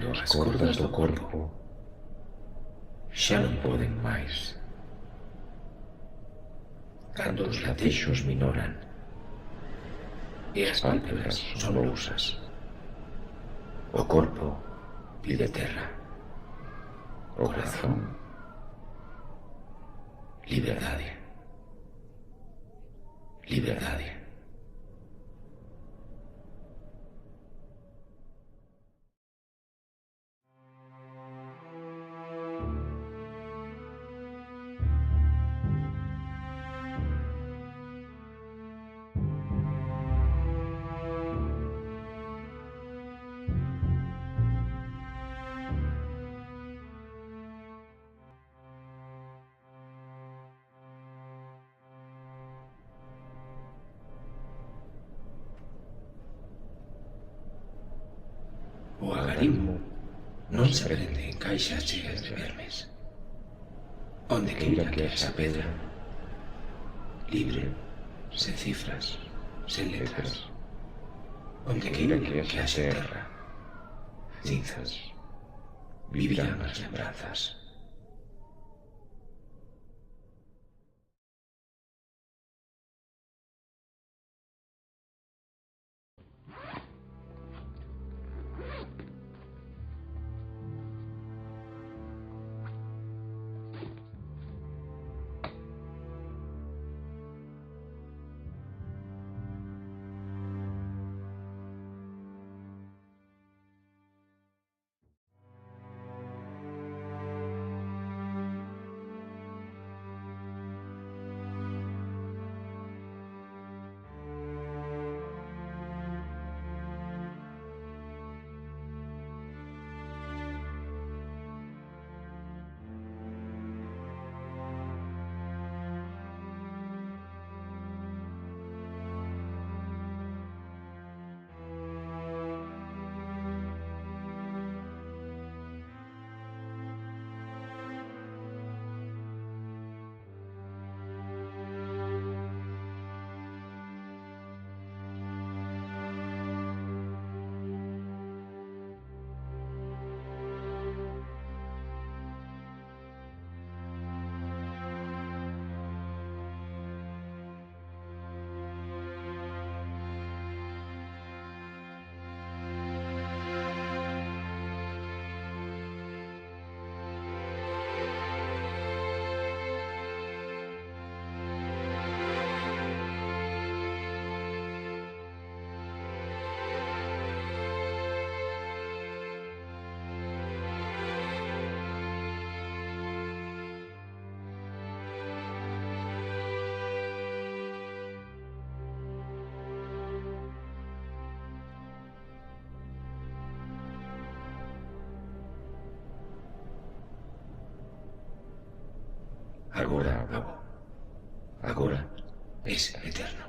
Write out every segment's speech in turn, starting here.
cando as cordas do corpo xa non poden máis, cando os latexos minoran e as pálpebras son lousas, o corpo pide terra, o corazón liberdade, liberdade. O agarismo non se prende en caixas chegas de vermes. Onde queira que haxa pedra, libre, sen cifras, sen letras. Onde queira que haxa terra, cinzas, vivirán as lembranzas. Agora, agora es eterno,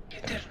eterno.